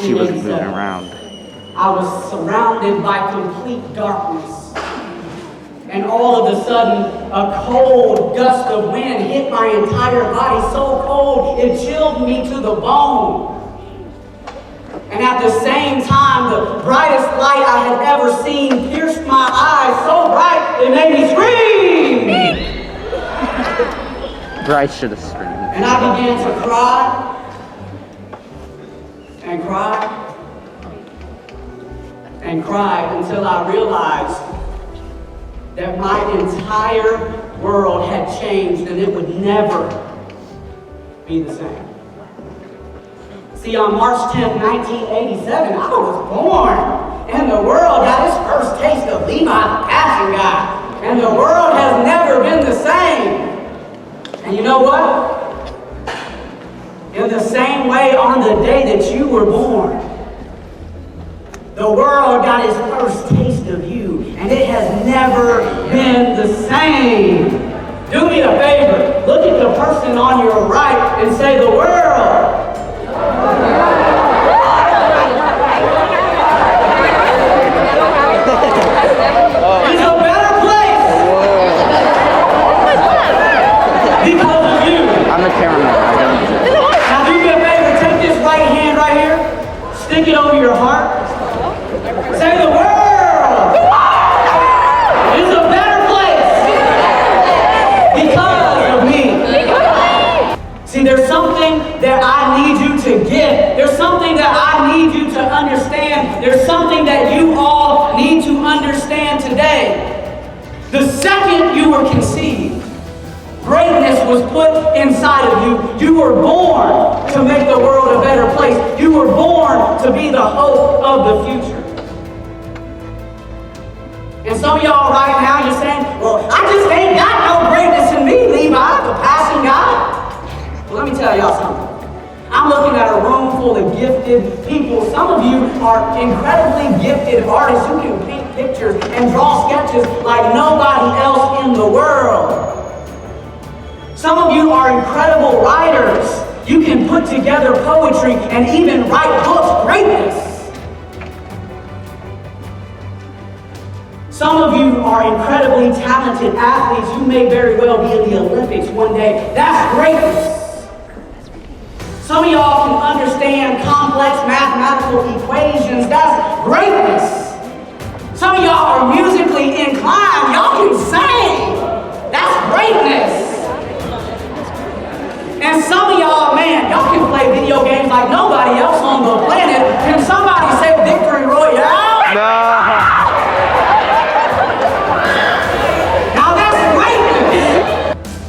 She was moving 1987. around. I was surrounded by complete darkness. And all of a sudden, a cold gust of wind hit my entire body, so cold it chilled me to the bone. And at the same time, the brightest light I had ever seen pierced my eyes so bright it made me scream! Bryce should have screamed. And I began to cry and cry and cry until I realized that my entire world had changed and it would never be the same. See, on March 10th, 1987, I was born, and the world got its first taste of Levi, the passing guy, and the world has never been the same. And you know what? In the same way, on the day that you were born, the world got its first taste of you, and it has never been the same. Do me a favor, look at the person on your right and say, the world. It's a better place because of you. I'm the cameraman. Now do me a favor, take this right hand right here, stick it over your heart. Say the world is a better place because of me. See, there's something that I need you to get. There's something that I need you to understand. There's something that you all need to understand today. The second you were conceived, greatness was put inside of you. You were born to make the world a better place. You were born to be the hope of the future. And some of y'all right now, you're saying, well, I just ain't got no greatness in me, Levi, the passing guy. Well, let me tell y'all something. I'm looking at a room full of gifted people. Some of you are incredibly gifted artists who can paint pictures and draw sketches like nobody else in the world. Some of you are incredible writers. You can put together poetry and even write books. Greatness. Some of you are incredibly talented athletes. You may very well be in the Olympics one day. That's greatness. Some of y'all can understand complex mathematical equations. That's greatness. Some of y'all are musically inclined. Y'all can sing. That's greatness. And some of y'all, man, y'all can play video games like nobody else on the planet. Can somebody say Victory Royale? No.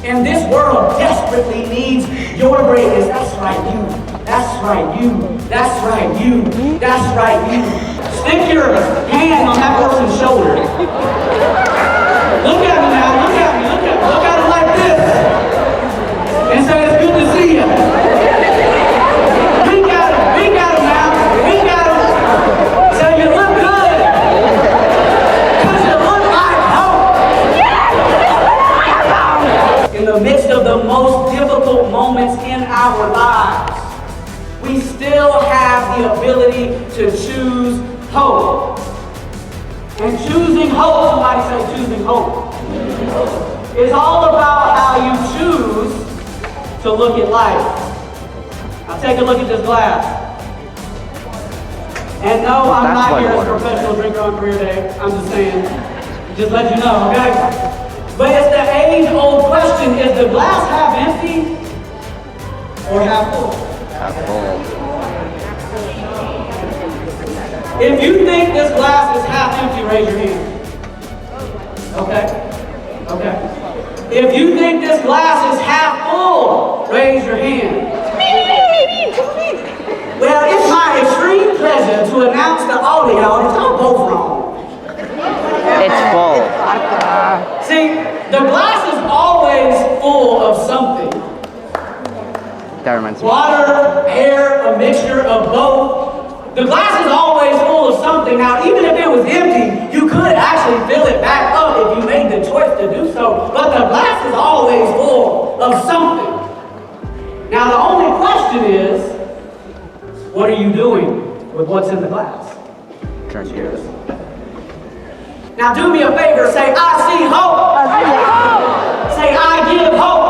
And this world desperately needs your greatness. That's right, you. That's right, you. That's right, you. That's right, you. Stick your hand on that person's shoulder. Look at me now. Look at me. Look at it like this. And say, it's good to see you. Wink at him. Wink at him now. Wink at him. Say, you look good. Because you look like hope. In the midst of the most difficult moments in our lives, we still have the ability to choose hope. And choosing hope, somebody say choosing hope, is all about how you choose to look at life. Now take a look at this glass. And no, I'm not here as a professional drinker on career day. I'm just saying, just let you know, okay? But it's the age-old question, is the glass half empty or half full? Half full. If you think this glass is half empty, raise your hand. Okay? Okay. If you think this glass is half full, raise your hand. Well, it's my extreme pleasure to announce to all of y'all that y'all both wrong. It's full. See, the glass is always full of something. That reminds me. Water, air, a mixture of both. The glass is always full of something. Now, even if it was empty, you could actually fill it back up if you made the choice to do so. But the glass is always full of something. Now, the only question is, what are you doing with what's in the glass. Turn yours. Now do me a favor, say, I see hope. Say, I give hope.